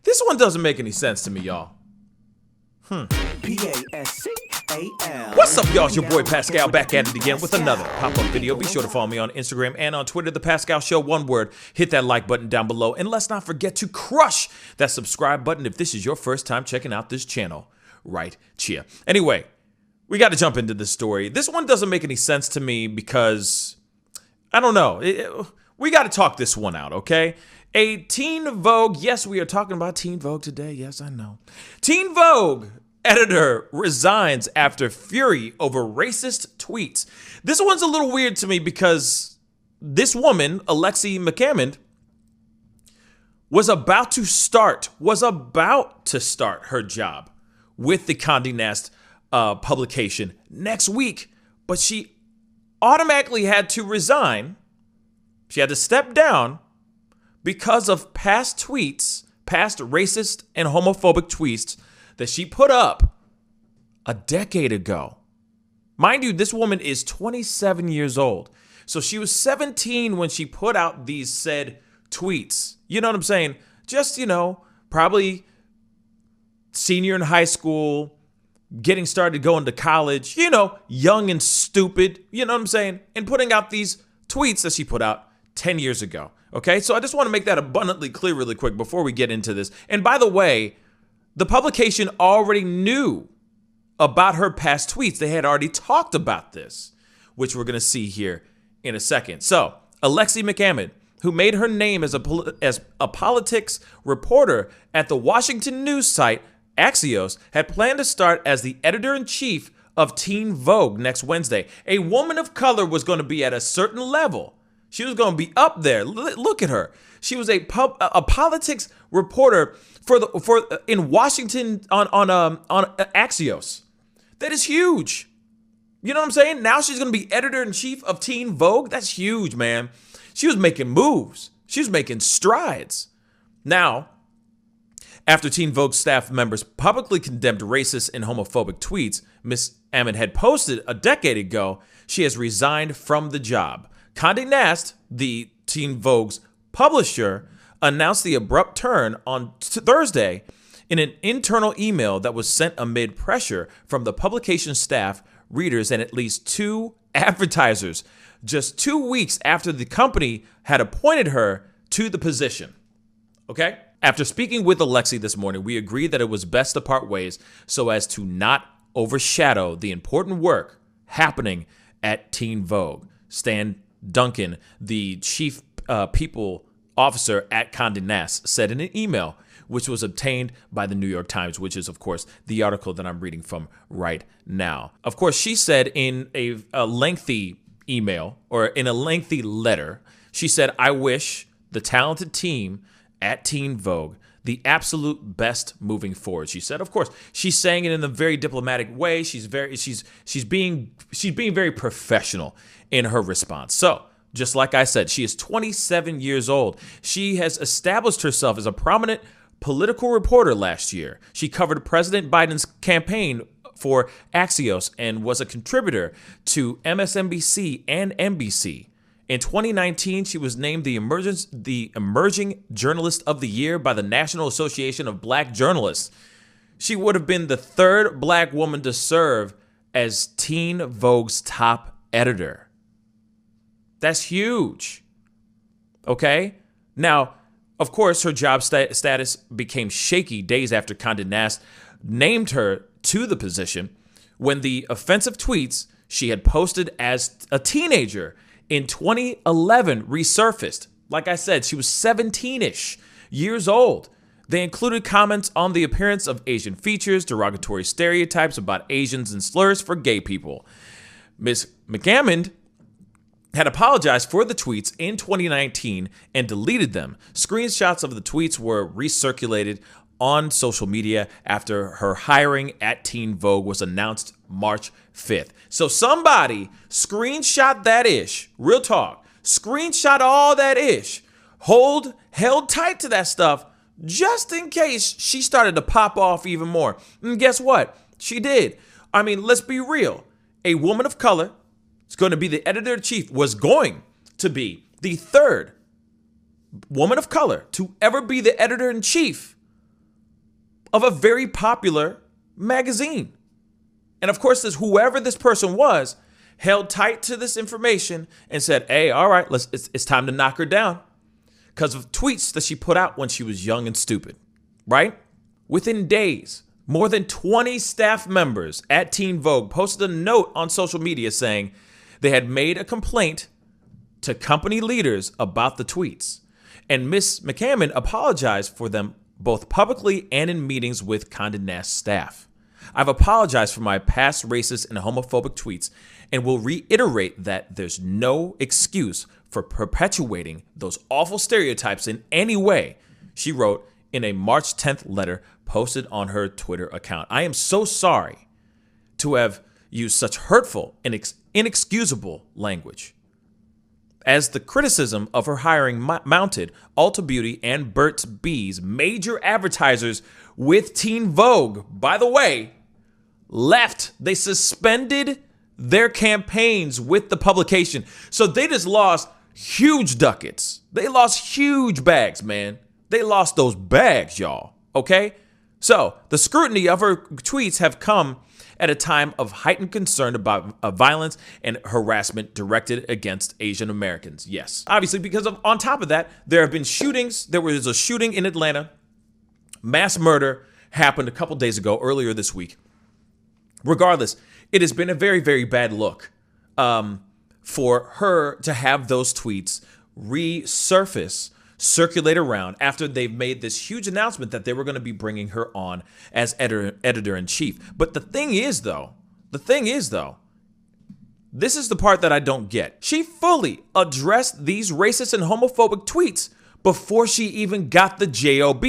This one doesn't make any sense to me, y'all. Pascal. What's up, y'all? It's your boy Pascal back at it again with another pop-up video. Be sure to follow me on Instagram and on Twitter, The Pascal Show, one word. Hit that like button down below. And let's not forget to crush that subscribe button if this is your first time checking out this channel. Right here. Anyway, we got to jump into this story. This one doesn't make any sense to me because, I don't know. We got to talk this one out, okay? A Teen Vogue, yes, we are talking about Teen Vogue today. Yes, I know. Teen Vogue editor resigns after fury over racist tweets. This one's a little weird to me because this woman, Alexi McCammond, was about to start her job with the Condé Nast publication next week, but she automatically had to resign. She had to step down because of past tweets, past racist and homophobic tweets that she put up a decade ago. Mind you, this woman is 27 years old. So she was 17 when she put out these said tweets. You know what I'm saying? Just, probably senior in high school, getting started going to college, young and stupid, you know what I'm saying? And putting out these tweets that she put out 10 years ago. Okay, so I just want to make that abundantly clear really quick before we get into this. And by the way, the publication already knew about her past tweets. They had already talked about this, which we're going to see here in a second. So, Alexi McCammond, who made her name as a politics reporter at the Washington news site Axios, had planned to start as the editor-in-chief of Teen Vogue next Wednesday. A woman of color was going to be at a certain level. She was going to be up there. Look at her. She was a politics reporter in Washington on Axios. That is huge. You know what I'm saying? Now she's going to be editor-in-chief of Teen Vogue. That's huge, man. She was making moves. She was making strides. Now, after Teen Vogue staff members publicly condemned racist and homophobic tweets Ms. Ammon had posted a decade ago, she has resigned from the job. Condé Nast, the Teen Vogue's publisher, announced the abrupt turn on Thursday in an internal email that was sent amid pressure from the publication staff, readers, and at least 2 advertisers, just 2 weeks after the company had appointed her to the position. Okay? After speaking with Alexi this morning, we agreed that it was best to part ways so as to not overshadow the important work happening at Teen Vogue. Stan Duncan, the chief people officer at Condé Nast, said in an email, which was obtained by the New York Times, which is, of course, the article that I'm reading from right now. Of course, she said in a lengthy email, or in a lengthy letter, she said, "I wish the talented team at Teen Vogue the absolute best moving forward." She said, of course, she's saying it in a very diplomatic way. She's being very professional in her response. So, just like I said, she is 27 years old. She has established herself as a prominent political reporter last year. She covered President Biden's campaign for Axios and was a contributor to MSNBC and NBC. In 2019, she was named the Emerging Journalist of the Year by the National Association of Black Journalists. She would have been the 3rd black woman to serve as Teen Vogue's top editor. That's huge. Okay? Now, of course, her job status became shaky days after Condé Nast named her to the position when the offensive tweets she had posted as a teenager in 2011 resurfaced. Like I said, she was 17-ish years old. They included comments on the appearance of Asian features, derogatory stereotypes about Asians, and slurs for gay people. Ms. McCammond had apologized for the tweets in 2019 and deleted them. Screenshots of the tweets were recirculated on social media after her hiring at Teen Vogue was announced March 5th. So somebody screenshot that ish, real talk, screenshot all that ish, held tight to that stuff just in case she started to pop off even more. And guess what? She did. I mean, let's be real. A woman of color is going to be the editor-in-chief, was going to be the 3rd woman of color to ever be the editor-in-chief of a very popular magazine. And of course, whoever this person was held tight to this information and said, hey, all right, it's time to knock her down because of tweets that she put out when she was young and stupid, right? Within days, more than 20 staff members at Teen Vogue posted a note on social media saying they had made a complaint to company leaders about the tweets. And Ms. McCammond apologized for them both publicly and in meetings with Condé Nast staff. I've apologized for my past racist and homophobic tweets and will reiterate that there's no excuse for perpetuating those awful stereotypes in any way, she wrote in a March 10th letter posted on her Twitter account. I am so sorry to have used such hurtful and inexcusable language. As the criticism of her hiring mounted, Ulta Beauty and Burt's Bees, major advertisers with Teen Vogue, by the way, left. They suspended their campaigns with the publication. So they just lost huge ducats. They lost huge bags, man. They lost those bags, y'all. Okay? So the scrutiny of her tweets have come at a time of heightened concern about violence and harassment directed against Asian Americans. Yes, obviously, because on top of that, there have been shootings. There was a shooting in Atlanta. Mass murder happened a couple days ago, earlier this week. Regardless, it has been a very, very bad look for her to have those tweets resurface, circulate around after they've made this huge announcement that they were going to be bringing her on as editor-in-chief. But the thing is, though, this is the part that I don't get. She fully addressed these racist and homophobic tweets before she even got the job.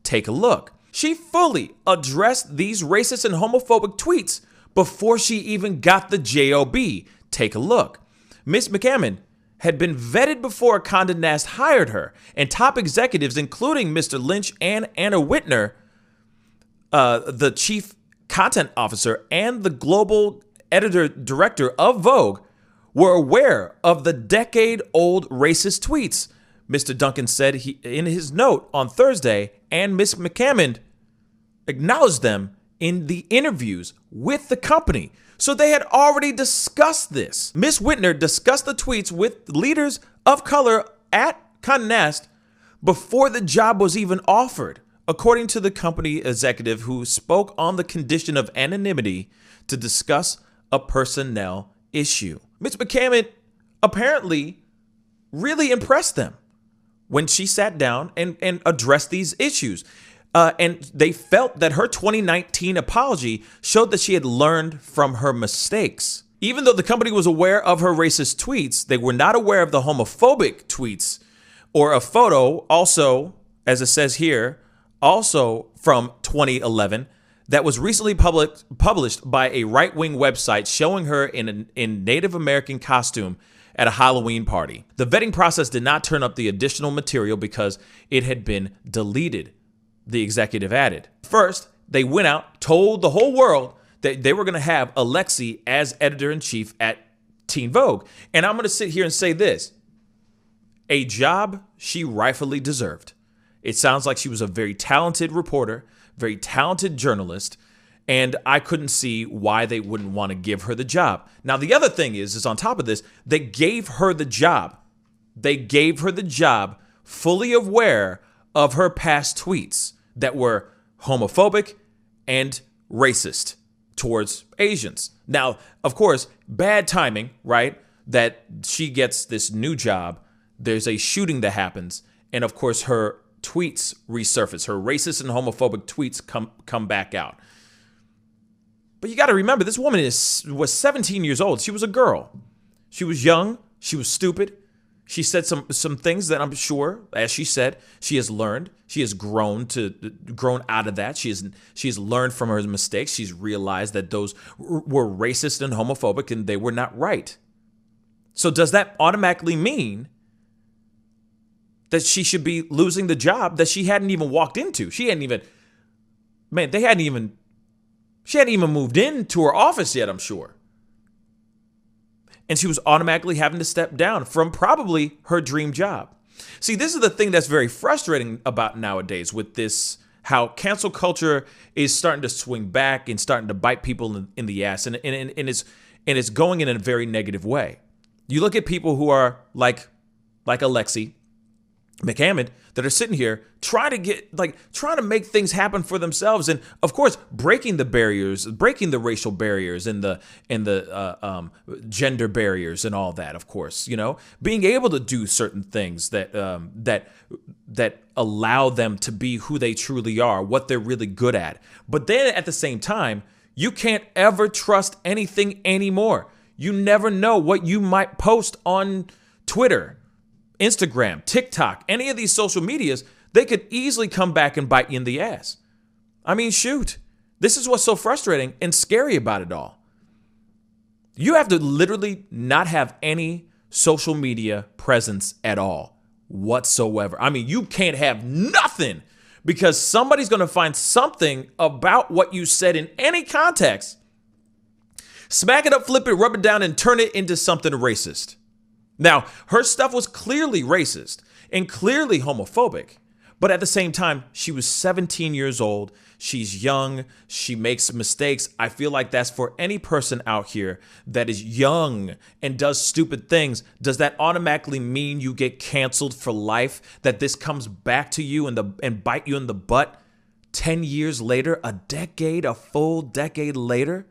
Take a look. She fully addressed these racist and homophobic tweets before she even got the job. Take a look. Ms. McCammond had been vetted before Condé Nast hired her, and top executives, including Mr. Lynch and Anna Whitner, the chief content officer and the global editor-director of Vogue, were aware of the decade-old racist tweets. Mr. Duncan said in his note on Thursday, and Ms. McCammond acknowledged them in the interviews with the company. So they had already discussed this. Ms. Whitner discussed the tweets with leaders of color at Condé Nast before the job was even offered, according to the company executive who spoke on the condition of anonymity to discuss a personnel issue. Ms. McCammond apparently really impressed them when she sat down and addressed these issues. And they felt that her 2019 apology showed that she had learned from her mistakes. Even though the company was aware of her racist tweets, they were not aware of the homophobic tweets or a photo also, as it says here, also from 2011 that was recently published by a right-wing website showing her in Native American costume at a Halloween party. The vetting process did not turn up the additional material because it had been deleted, the executive added. First, they went out, told the whole world that they were going to have Alexi as editor-in-chief at Teen Vogue. And I'm going to sit here and say this, a job she rightfully deserved. It sounds like she was a very talented reporter, very talented journalist, and I couldn't see why they wouldn't want to give her the job. Now, the other thing is on top of this, they gave her the job. They gave her the job fully aware of her past tweets that were homophobic and racist towards Asians. Now, of course, bad timing, right? That she gets this new job. There's a shooting that happens. And of course, her tweets resurface. Her racist and homophobic tweets come back out. But you got to remember, this woman was 17 years old. She was a girl. She was young. She was stupid. She said some things that I'm sure, as she said, she has learned. She has grown out of that. She has learned from her mistakes. She's realized that those were racist and homophobic and they were not right. So does that automatically mean that she should be losing the job that she hadn't even walked into? She hadn't even moved into her office yet, I'm sure. And she was automatically having to step down from probably her dream job. See, this is the thing that's very frustrating about nowadays with this, how cancel culture is starting to swing back and starting to bite people in the ass, and it's going in a very negative way. You look at people who are like Alexi McCammond that are sitting here trying to make things happen for themselves, and of course breaking the barriers, breaking the racial barriers and the gender barriers and all that. Of course, being able to do certain things that allow them to be who they truly are, what they're really good at. But then at the same time, you can't ever trust anything anymore. You never know what you might post on Twitter, Instagram, TikTok, any of these social medias. They could easily come back and bite you in the ass. I mean, shoot, this is what's so frustrating and scary about it all. You have to literally not have any social media presence at all whatsoever. I mean, you can't have nothing, because somebody's going to find something about what you said in any context, smack it up, flip it, rub it down, and turn it into something racist. Now, her stuff was clearly racist and clearly homophobic, but at the same time, she was 17 years old. She's young. She makes mistakes. I feel like that's for any person out here that is young and does stupid things. Does that automatically mean you get canceled for life? That this comes back to you and bite you in the butt 10 years later, a full decade later,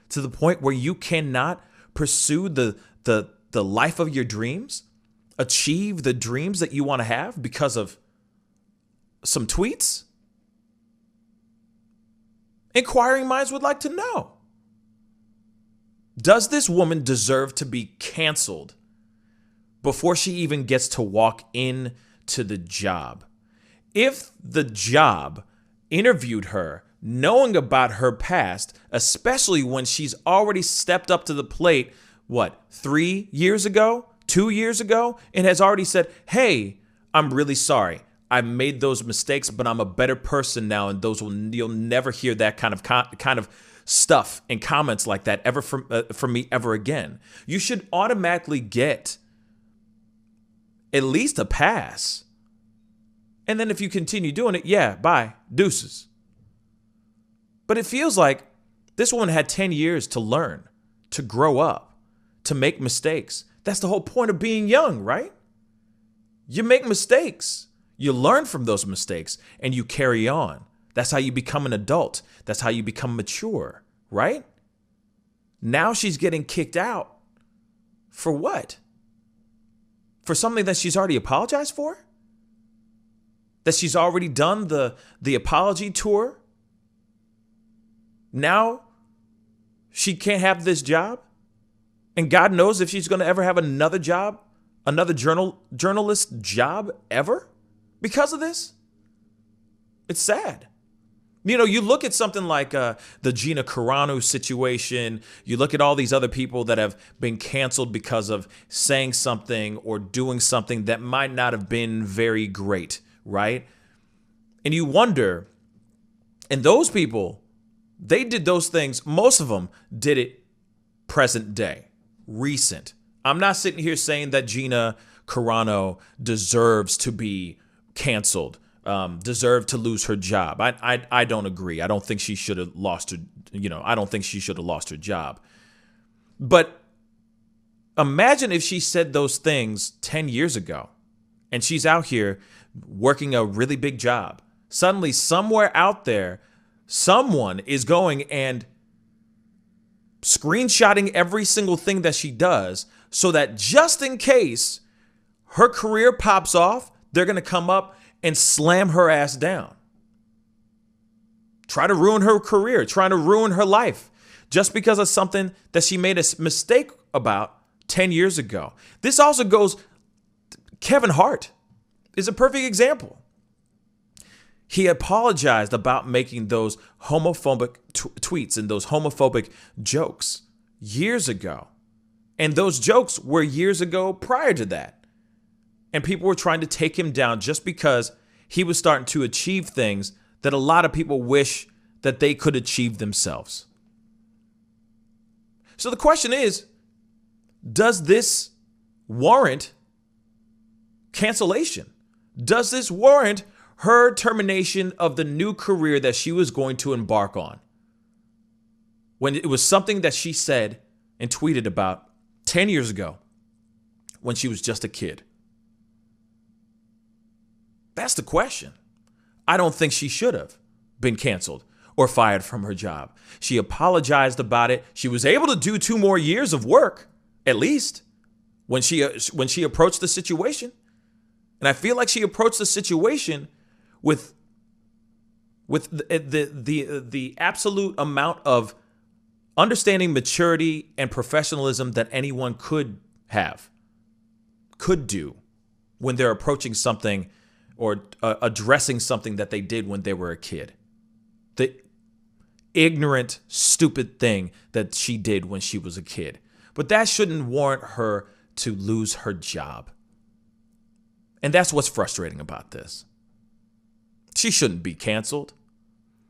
to the point where you cannot pursue the life of your dreams, achieve the dreams that you want to have because of some tweets? Inquiring minds would like to know. Does this woman deserve to be canceled before she even gets to walk into the job? If the job interviewed her knowing about her past, especially when she's already stepped up to the plate, 3 years ago, 2 years ago, and has already said, hey, I'm really sorry. I made those mistakes, but I'm a better person now, and you'll never hear that kind of stuff and comments like that ever from me ever again. You should automatically get at least a pass. And then if you continue doing it, yeah, bye, deuces. But it feels like this woman had 10 years to learn, to grow up, to make mistakes. That's the whole point of being young, right? You make mistakes. You learn from those mistakes and you carry on. That's how you become an adult. That's how you become mature, right? Now she's getting kicked out. For what? For something that she's already apologized for? That she's already done the apology tour? Now she can't have this job? And God knows if she's going to ever have another job, another journalist job ever because of this. It's sad. You look at something like the Gina Carano situation. You look at all these other people that have been canceled because of saying something or doing something that might not have been very great, right? And you wonder, and those people, they did those things. Most of them did it present day, recent. I'm not sitting here saying that Gina Carano deserves to be canceled, deserved to lose her job. I don't agree. I don't think she should have lost her, I don't think she should have lost her job. But imagine if she said those things 10 years ago and she's out here working a really big job. Suddenly, somewhere out there, someone is going and screenshotting every single thing that she does so that just in case her career pops off, they're going to come up and slam her ass down. Try to ruin her career, trying to ruin her life just because of something that she made a mistake about 10 years ago. This also goes, Kevin Hart is a perfect example. He apologized about making those homophobic tweets and those homophobic jokes years ago. And those jokes were years ago prior to that. And people were trying to take him down just because he was starting to achieve things that a lot of people wish that they could achieve themselves. So the question is, does this warrant cancellation? Does this warrant her termination of the new career that she was going to embark on, when it was something that she said and tweeted about 10 years ago when she was just a kid. That's the question. I don't think she should have been canceled or fired from her job. She apologized about it. She was able to do 2 more years of work, at least, when she approached the situation. And I feel like she approached the situation with the absolute amount of understanding, maturity, and professionalism that anyone could do when they're approaching something or addressing something that they did when they were a kid. The ignorant, stupid thing that she did when she was a kid. But that shouldn't warrant her to lose her job. And that's what's frustrating about this. She shouldn't be canceled.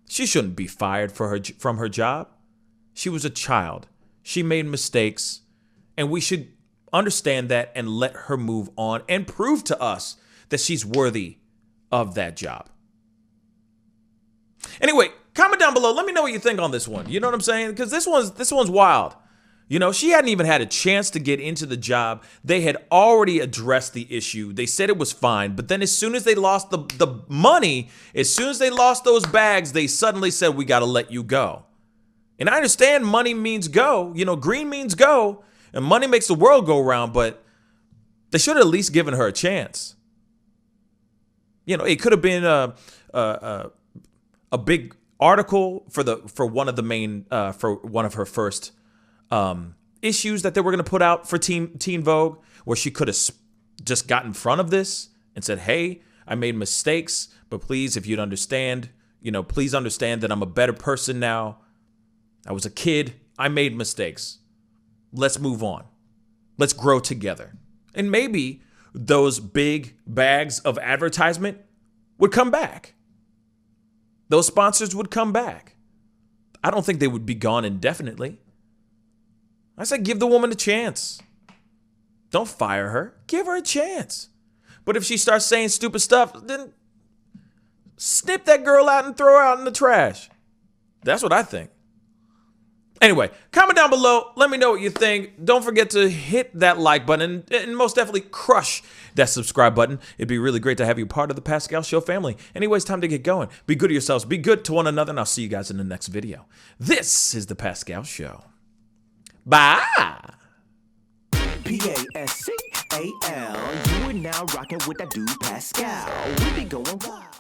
She shouldn't be fired from her job. She was a child. She made mistakes. And we should understand that and let her move on and prove to us that she's worthy of that job. Anyway, comment down below. Let me know what you think on this one. You know what I'm saying? Because this one's wild. You know, she hadn't even had a chance to get into the job. They had already addressed the issue. They said it was fine. But then as soon as they lost the money, as soon as they lost those bags, they suddenly said, we got to let you go. And I understand money means go. You know, green means go. And money makes the world go round. But they should have at least given her a chance. You know, it could have been a big article for one of the main for one of her first issues that they were going to put out for Teen Vogue, where she could have just got in front of this and said, hey, I made mistakes, but please, if you'd understand, you know, please understand that I'm a better person now. I was a kid. I made mistakes. Let's move on. Let's grow together. And maybe those big bags of advertisement would come back. Those sponsors would come back. I don't think they would be gone indefinitely. I said, give the woman a chance. Don't fire her. Give her a chance. But if she starts saying stupid stuff, then snip that girl out and throw her out in the trash. That's what I think. Anyway, comment down below. Let me know what you think. Don't forget to hit that like button and most definitely crush that subscribe button. It'd be really great to have you part of the Pascal Show family. Anyways, time to get going. Be good to yourselves. Be good to one another, and I'll see you guys in the next video. This is the Pascal Show. Bye. Pascal. You are now rocking with that dude Pascal. We be going wild.